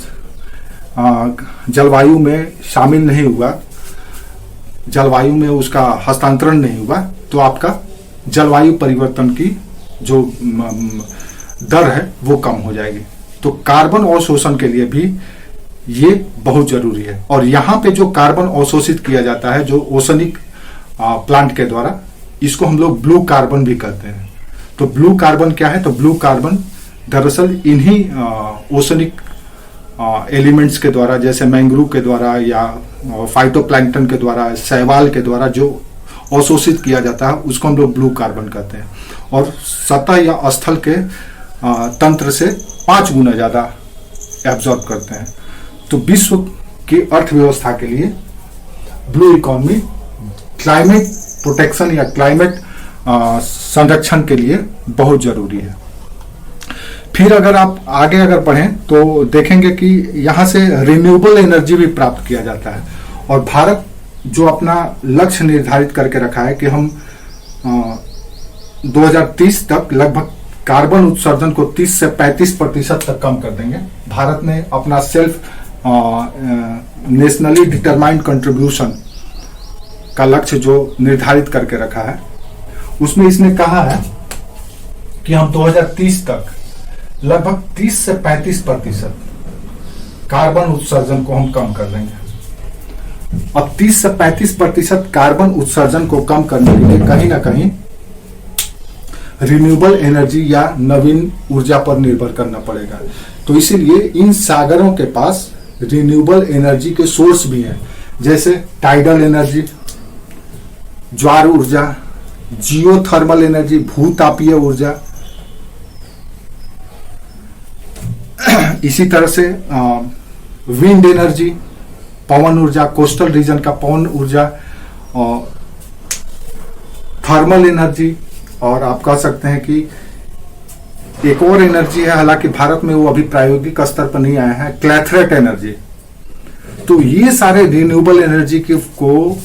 जलवायु में शामिल नहीं हुआ, जलवायु में उसका हस्तांतरण नहीं हुआ, तो आपका जलवायु परिवर्तन की जो दर है वो कम हो जाएगी। तो कार्बन अवशोषण के लिए भी ये बहुत जरूरी है। और यहाँ पे जो कार्बन अवशोषित किया जाता है जो ओसनिक प्लांट के द्वारा, इसको हम लोग ब्लू कार्बन भी कहते हैं। तो ब्लू कार्बन क्या है? तो ब्लू कार्बन दरअसल इन्हीं ओसनिक एलिमेंट्स के द्वारा, जैसे मैंग्रोव के द्वारा या फाइटोप्लैंक्टन के द्वारा, शैवाल के द्वारा जो अवशोषित किया जाता है, उसको हम लोग ब्लू कार्बन कहते हैं। और सतह या स्थल के तंत्र से 5 गुना ज्यादा एब्जॉर्ब करते हैं। तो विश्व की अर्थव्यवस्था के लिए ब्लू इकोनॉमी क्लाइमेट प्रोटेक्शन या क्लाइमेट संरक्षण के लिए बहुत जरूरी है। फिर अगर आप आगे अगर बढ़ें तो देखेंगे कि यहाँ से रिन्यूएबल एनर्जी भी प्राप्त किया जाता है। और भारत जो अपना लक्ष्य निर्धारित करके रखा है कि हम 2030 तक लगभग कार्बन उत्सर्जन को 30 से 35% तक कम कर देंगे। भारत ने अपना सेल्फ नेशनली डिटरमाइंड कंट्रीब्यूशन का लक्ष्य जो निर्धारित करके रखा है, उसमें इसने कहा है कि हम 2030 तक लगभग 30 से 35% कार्बन उत्सर्जन को हम कम कर देंगे। अब 30 से 35% कार्बन उत्सर्जन को कम करने के लिए कहीं ना कहीं रिन्यूएबल एनर्जी या नवीन ऊर्जा पर निर्भर करना पड़ेगा। तो इसीलिए इन सागरों के पास रिन्यूएबल एनर्जी के सोर्स भी हैं, जैसे टाइडल एनर्जी, ज्वार ऊर्जा, जियोथर्मल एनर्जी, भूतापीय ऊर्जा, इसी तरह से विंड एनर्जी, पवन ऊर्जा, कोस्टल रीजन का पवन ऊर्जा, और थर्मल एनर्जी, और आप कह सकते हैं कि एक और एनर्जी है, हालांकि भारत में वो अभी प्रायोगिक स्तर पर नहीं आया है, क्लैथरेट एनर्जी। तो ये सारे रिन्यूएबल एनर्जी को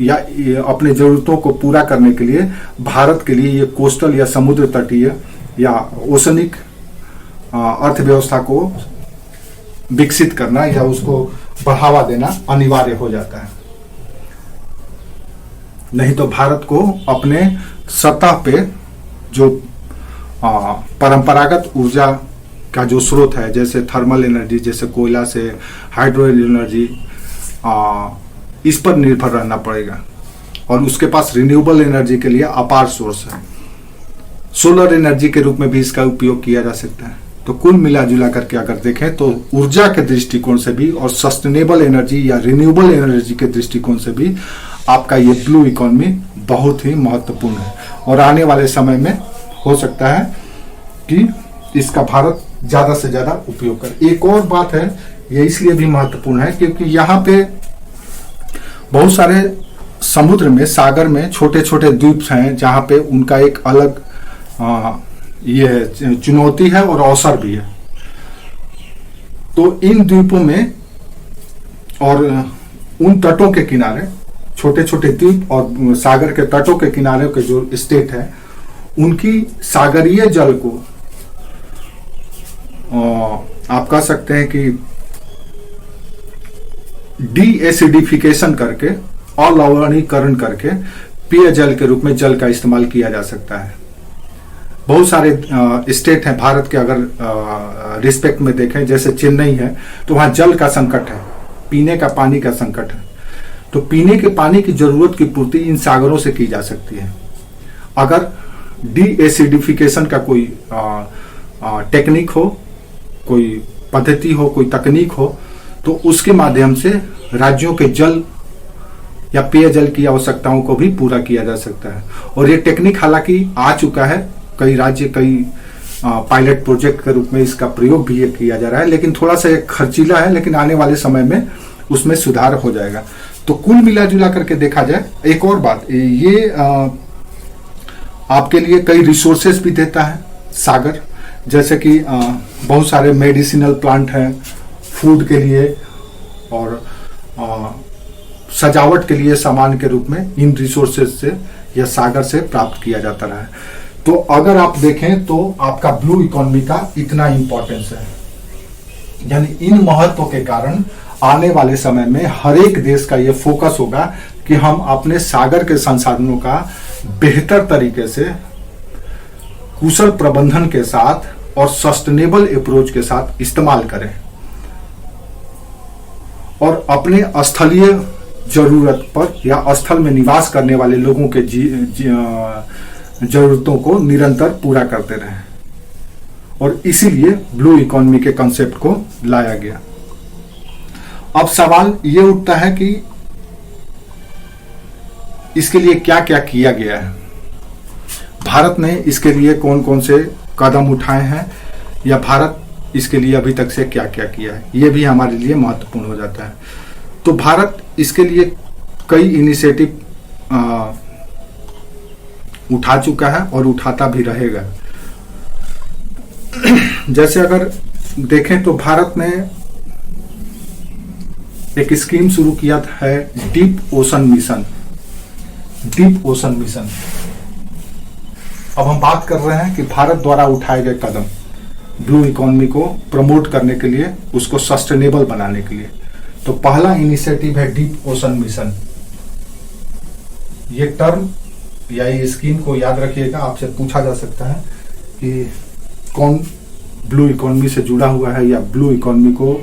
या अपने जरूरतों को पूरा करने के लिए भारत के लिए ये कोस्टल या समुद्र तटीय या ओशनिक अर्थव्यवस्था को विकसित करना या उसको बढ़ावा देना अनिवार्य हो जाता है। नहीं तो भारत को अपने सतह पे जो परंपरागत ऊर्जा का जो स्रोत है, जैसे थर्मल एनर्जी, जैसे कोयला से हाइड्रो एनर्जी, इस पर निर्भर रहना पड़ेगा। और उसके पास रिन्यूएबल एनर्जी के लिए अपार सोर्स है। सोलर एनर्जी के रूप में भी इसका उपयोग किया जा सकता है। तो कुल मिला जुला करके अगर देखें तो ऊर्जा के दृष्टिकोण से भी और सस्टेनेबल एनर्जी या रिन्यूएबल एनर्जी के दृष्टिकोण से भी आपका ये ब्लू इकोनॉमी बहुत ही महत्वपूर्ण है। और आने वाले समय में हो सकता है कि इसका भारत ज्यादा से ज्यादा उपयोग करे। एक और बात है, ये इसलिए भी महत्वपूर्ण है क्योंकि यहाँ पे बहुत सारे समुद्र में, सागर में छोटे छोटे द्वीप हैं जहाँ पे उनका एक अलग ये चुनौती है और अवसर भी है। तो इन द्वीपों में और उन तटों के किनारे, छोटे छोटे द्वीप और सागर के तटों के किनारे के जो स्टेट है, उनकी सागरीय जल को आप कह सकते हैं कि डी एसिडिफिकेशन करके, अलवणीकरण करके पेय जल के रूप में जल का इस्तेमाल किया जा सकता है। बहुत सारे स्टेट हैं भारत के, अगर रिस्पेक्ट में देखें, जैसे चेन्नई है तो वहां जल का संकट है, पीने का पानी का संकट है। तो पीने के पानी की जरूरत की पूर्ति इन सागरों से की जा सकती है। अगर डी एसिडिफिकेशन का कोई टेक्निक हो, कोई पद्धति हो, कोई तकनीक हो, तो उसके माध्यम से राज्यों के जल या पेयजल की आवश्यकताओं को भी पूरा किया जा सकता है। और ये टेक्निक हालांकि आ चुका है, कई राज्य कई पायलट प्रोजेक्ट के रूप में इसका प्रयोग भी किया जा रहा है, लेकिन थोड़ा सा खर्चीला है, लेकिन आने वाले समय में उसमें सुधार हो जाएगा। तो कुल मिला जुला करके देखा जाए, एक और बात, ये आपके लिए कई रिसोर्सेस भी देता है सागर, जैसे कि बहुत सारे मेडिसिनल प्लांट हैं फूड के लिए और सजावट के लिए सामान के रूप में इन रिसोर्सेज से या सागर से प्राप्त किया जाता रहा है। तो अगर आप देखें तो आपका ब्लू इकोनॉमी का इतना इंपॉर्टेंस है, यानी इन महत्व के कारण आने वाले समय में हर एक देश का ये फोकस होगा कि हम अपने सागर के संसाधनों का बेहतर तरीके से कुशल प्रबंधन के साथ और सस्टेनेबल अप्रोच के साथ इस्तेमाल करें और अपने स्थलीय जरूरत पर या स्थल में निवास करने वाले लोगों के जरूरतों को निरंतर पूरा करते रहें। और इसीलिए ब्लू इकोनॉमी के कंसेप्ट को लाया गया। अब सवाल ये उठता है कि इसके लिए क्या क्या किया गया है, भारत ने इसके लिए कौन कौन से कदम उठाए हैं, या भारत इसके लिए अभी तक से क्या क्या किया है, ये भी हमारे लिए महत्वपूर्ण हो जाता है। तो भारत इसके लिए कई इनिशिएटिव उठा चुका है और उठाता भी रहेगा। जैसे अगर देखें तो भारत ने एक स्कीम शुरू किया है, deep ocean mission. Deep ocean mission, अब हम बात कर रहे हैं कि भारत द्वारा उठाए गए कदम ब्लू इकोनॉमी को प्रमोट करने के लिए, उसको सस्टेनेबल बनाने के लिए। तो पहला इनिशिएटिव है डीप ओशन मिशन। ये टर्म या ये स्कीम को याद रखिएगा, आपसे पूछा जा सकता है कि कौन ब्लू इकोनॉमी से जुड़ा हुआ है या ब्लू इकोनॉमी को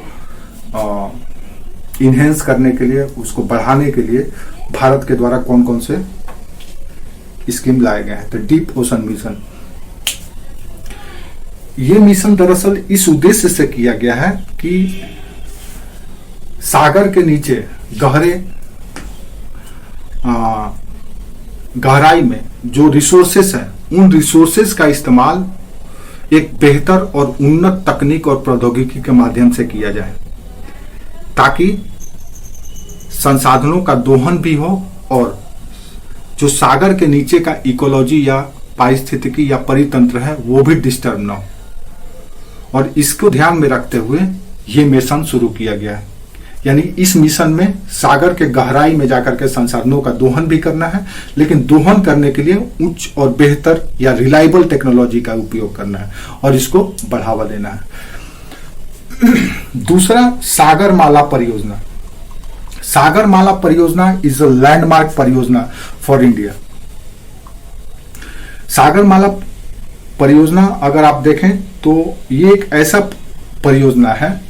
इनहेंस करने के लिए, उसको बढ़ाने के लिए भारत के द्वारा कौन कौन से स्कीम लाए गए हैं। तो डीप ओशन मिशन, ये मिशन दरअसल इस उद्देश्य से किया गया है कि सागर के नीचे गहराई में जो रिसोर्सेस हैं, उन रिसोर्सेस का इस्तेमाल एक बेहतर और उन्नत तकनीक और प्रौद्योगिकी के माध्यम से किया जाए, ताकि संसाधनों का दोहन भी हो और जो सागर के नीचे का इकोलॉजी या पारिस्थितिकी या परितंत्र है वो भी डिस्टर्ब ना हो। और इसको ध्यान में रखते हुए ये मिशन शुरू किया गया है। यानी इस मिशन में सागर के गहराई में जाकर के संसाधनों का दोहन भी करना है, लेकिन दोहन करने के लिए उच्च और बेहतर या रिलायबल टेक्नोलॉजी का उपयोग करना है और इसको बढ़ावा देना है। दूसरा, सागरमाला परियोजना। सागरमाला परियोजना इज अ लैंडमार्क परियोजना फॉर इंडिया। सागरमाला परियोजना अगर आप देखें तो ये एक ऐसा परियोजना है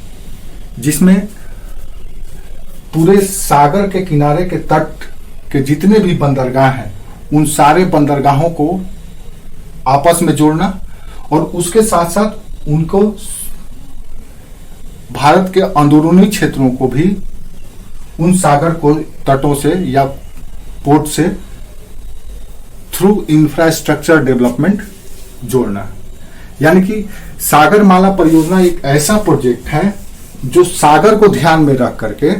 जिसमें पूरे सागर के किनारे के तट के जितने भी बंदरगाह हैं, उन सारे बंदरगाहों को आपस में जोड़ना और उसके साथ साथ उनको भारत के अंदरूनी क्षेत्रों को भी उन सागर को तटों से या पोर्ट से थ्रू इंफ्रास्ट्रक्चर डेवलपमेंट जोड़ना। यानी कि सागरमाला परियोजना एक ऐसा प्रोजेक्ट है जो सागर को ध्यान में रख करके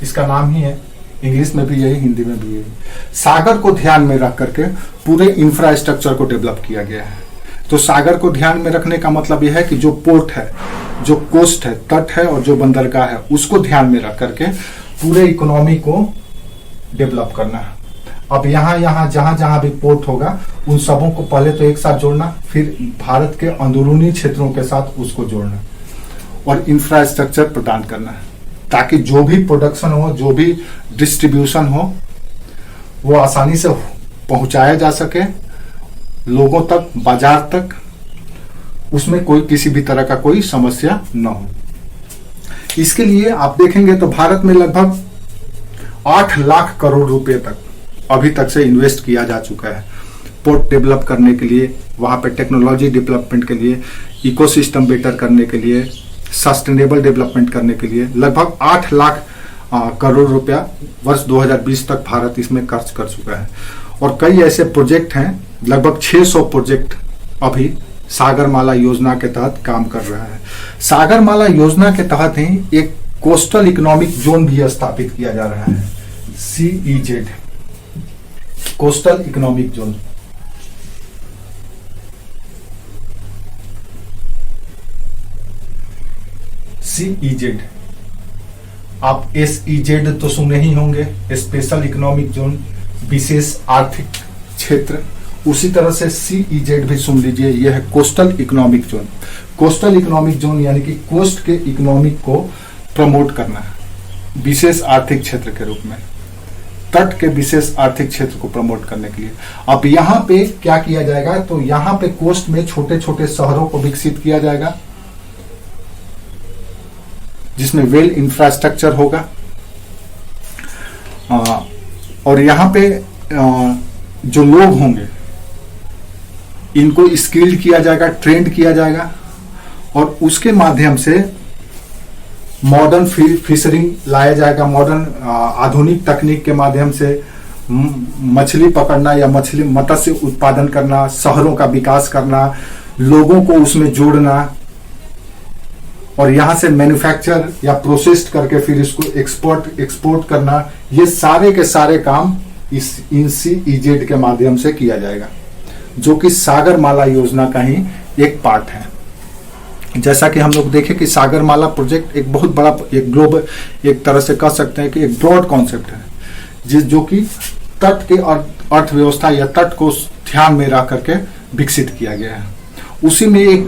इसका नाम ही है, इंग्लिश में भी यही, हिंदी में भी यही, सागर को ध्यान में रख करके पूरे इंफ्रास्ट्रक्चर को डेवलप किया गया है। तो सागर को ध्यान में रखने का मतलब यह है कि जो पोर्ट है, जो कोस्ट है, तट है और जो बंदरगाह है, उसको ध्यान में रख करके पूरे इकोनॉमी को डेवलप करना है। अब यहाँ जहां भी पोर्ट होगा उन सबों को पहले तो एक साथ जोड़ना, फिर भारत के अंदरूनी क्षेत्रों के साथ उसको जोड़ना और इंफ्रास्ट्रक्चर प्रदान करना है, ताकि जो भी प्रोडक्शन हो, जो भी डिस्ट्रीब्यूशन हो, वो आसानी से पहुंचाया जा सके लोगों तक, बाजार तक, उसमें कोई किसी भी तरह का कोई समस्या न हो। इसके लिए आप देखेंगे तो भारत में लगभग 8 लाख करोड़ रुपए तक अभी तक से इन्वेस्ट किया जा चुका है पोर्ट डेवलप करने के लिए, वहां पे टेक्नोलॉजी डेवलपमेंट के लिए, इकोसिस्टम बेटर करने के लिए, सस्टेनेबल डेवलपमेंट करने के लिए लगभग 8 लाख करोड़ रुपया वर्ष 2020 तक भारत इसमें खर्च कर चुका है। और कई ऐसे प्रोजेक्ट हैं, लगभग 600 प्रोजेक्ट अभी सागरमाला योजना के तहत काम कर रहा है। सागरमाला योजना के तहत ही एक कोस्टल इकोनॉमिक जोन भी स्थापित किया जा रहा है, CEZ, coastal economic zone. CEZ, आप SEZ तो सुने ही होंगे, स्पेशल इकोनॉमिक जोन, विशेष आर्थिक क्षेत्र। उसी तरह से CEZ भी सुन लीजिए, यह है coastal economic zone. Coastal economic zone यानी कि कोस्ट के इकोनॉमिक को प्रमोट करना है विशेष आर्थिक क्षेत्र के रूप में, तट के विशेष आर्थिक क्षेत्र को प्रमोट करने के लिए। अब यहाँ पे क्या किया जाएगा, तो यहाँ पे कोस्ट में छोटे छोटे शहरों को विकसित किया जाएगा जिसमें वेल इंफ्रास्ट्रक्चर होगा, और यहाँ पे जो लोग होंगे इनको स्किल्ड किया जाएगा, ट्रेंड किया जाएगा, और उसके माध्यम से मॉडर्न फिशरिंग लाया जाएगा। मॉडर्न आधुनिक तकनीक के माध्यम से मछली पकड़ना या मत्स्य उत्पादन करना, शहरों का विकास करना, लोगों को उसमें जोड़ना, और यहां से मैन्युफैक्चर या प्रोसेस्ड करके फिर इसको एक्सपोर्ट करना, ये सारे के सारे काम इन CEZ के माध्यम से किया जाएगा, जो कि सागरमाला योजना का ही एक पार्ट है। जैसा कि हम लोग देखें कि सागरमाला प्रोजेक्ट एक बहुत बड़ा, एक ग्लोबल, एक तरह से कह सकते हैं कि एक ब्रॉड कॉन्सेप्ट है, जो कि तट के अर्थव्यवस्था या तट को ध्यान में रख करके विकसित किया गया है। उसी में एक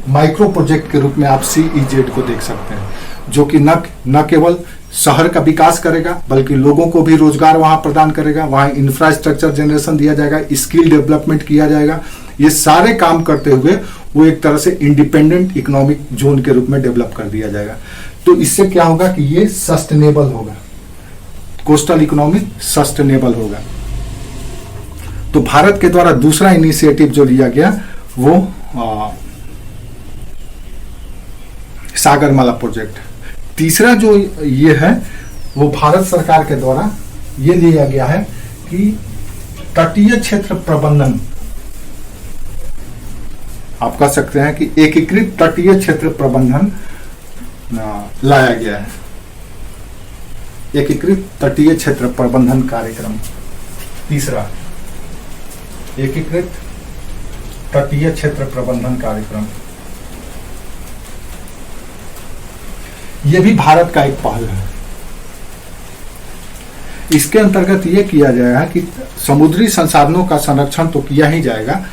माइक्रो प्रोजेक्ट के रूप में आप CEZ को देख सकते हैं, जो कि न केवल शहर का विकास करेगा बल्कि लोगों को भी रोजगार वहां प्रदान करेगा, वहां इंफ्रास्ट्रक्चर जनरेशन दिया जाएगा, स्किल डेवलपमेंट किया जाएगा। ये सारे काम करते हुए वो एक तरह से इंडिपेंडेंट इकोनॉमिक जोन के रूप में डेवलप कर दिया जाएगा। तो इससे क्या होगा कि ये सस्टेनेबल होगा, कोस्टल इकोनॉमी सस्टेनेबल होगा। तो भारत के द्वारा दूसरा इनिशिएटिव जो लिया गया वो सागरमाला प्रोजेक्ट। तीसरा जो ये है वो भारत सरकार के द्वारा ये लिया गया है कि तटीय क्षेत्र प्रबंधन, आप कह सकते हैं कि एकीकृत तटीय क्षेत्र प्रबंधन लाया गया है, एकीकृत तटीय क्षेत्र प्रबंधन कार्यक्रम। तीसरा एकीकृत तटीय क्षेत्र प्रबंधन कार्यक्रम, यह भी भारत का एक पहल है। इसके अंतर्गत यह किया जाएगा कि समुद्री संसाधनों का संरक्षण तो किया ही जाएगा,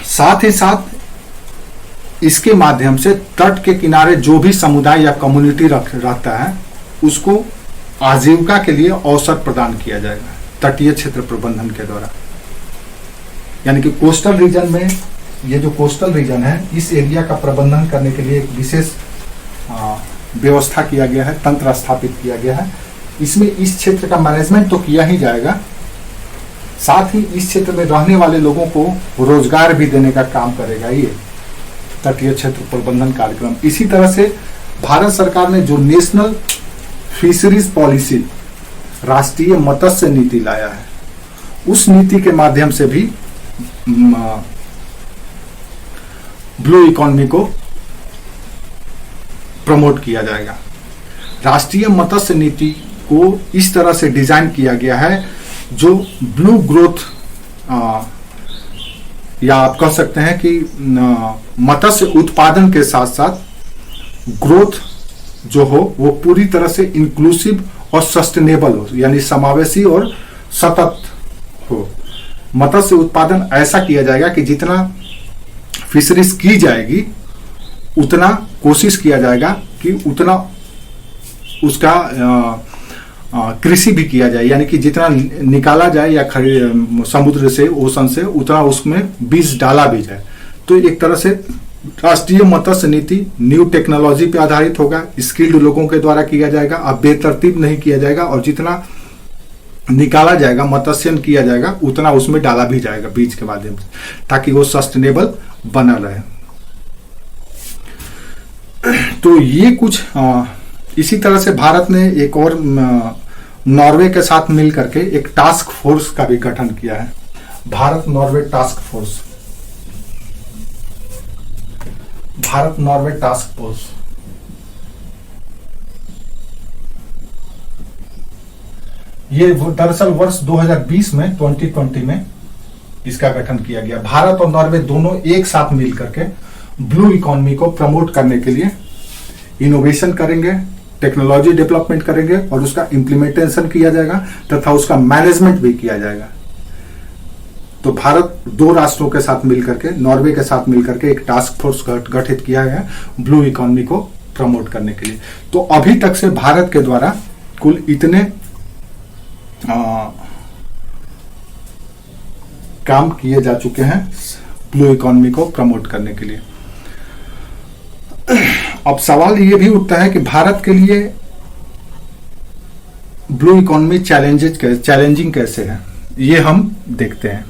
साथ ही साथ इसके माध्यम से तट के किनारे जो भी समुदाय या कम्युनिटी रहता है उसको आजीविका के लिए अवसर प्रदान किया जाएगा तटीय क्षेत्र प्रबंधन के द्वारा। यानी कि कोस्टल रीजन में, ये जो कोस्टल रीजन है, इस एरिया का प्रबंधन करने के लिए एक विशेष व्यवस्था किया गया है, तंत्र स्थापित किया गया है। इसमें इस क्षेत्र का मैनेजमेंट तो किया ही जाएगा, साथ ही इस क्षेत्र में रहने वाले लोगों को रोजगार भी देने का काम करेगा ये तटीय क्षेत्र प्रबंधन कार्यक्रम। इसी तरह से भारत सरकार ने जो नेशनल फिशरीज पॉलिसी, राष्ट्रीय मत्स्य नीति लाया है, उस नीति के माध्यम से भी ब्लू इकोनॉमी को प्रमोट किया जाएगा। राष्ट्रीय मत्स्य नीति को इस तरह से डिजाइन किया गया है जो ब्लू ग्रोथ, या आप कह सकते हैं कि मत्स्य उत्पादन के साथ साथ ग्रोथ जो हो वो पूरी तरह से इंक्लूसिव और सस्टेनेबल हो, यानी समावेशी और सतत हो। मत्स्य उत्पादन ऐसा किया जाएगा कि जितना फिशरीज की जाएगी उतना कोशिश किया जाएगा कि उतना उसका कृषि भी किया जाए, यानी कि जितना निकाला जाए या समुद्र से, ओशन से, उतना उसमें बीज डाला भी जाए। तो एक तरह से राष्ट्रीय मत्स्य नीति न्यू टेक्नोलॉजी पे आधारित होगा, स्किल्ड लोगों के द्वारा किया जाएगा, अब बेतरतीब नहीं किया जाएगा, और जितना निकाला जाएगा, मत्स्यन किया जाएगा, उतना उसमें डाला भी जाएगा बीज के माध्यम से, ताकि वो सस्टेनेबल बना रहे। तो ये कुछ इसी तरह से भारत ने एक और नॉर्वे के साथ मिल करके एक टास्क फोर्स का भी गठन किया है, Bharat Norway task force, Bharat Norway task force. ये दरअसल वर्ष 2020 में 2020 में इसका गठन किया गया। भारत और नॉर्वे दोनों एक साथ मिल करके ब्लू इकोनॉमी को प्रमोट करने के लिए इनोवेशन करेंगे, टेक्नोलॉजी डेवलपमेंट करेंगे और उसका इम्प्लीमेंटेशन किया जाएगा तथा उसका मैनेजमेंट भी किया जाएगा। तो भारत दो राष्ट्रों के साथ मिलकर के, नॉर्वे के साथ मिलकर के एक टास्क फोर्स गठित किया गया ब्लू इकोनॉमी को प्रमोट करने के लिए। तो अभी तक से भारत के द्वारा कुल इतने काम किए जा चुके हैं ब्लू इकोनॉमी को प्रमोट करने के लिए। अब सवाल ये भी उठता है कि भारत के लिए ब्लू इकोनॉमी चैलेंजिंग कैसे है, ये हम देखते हैं।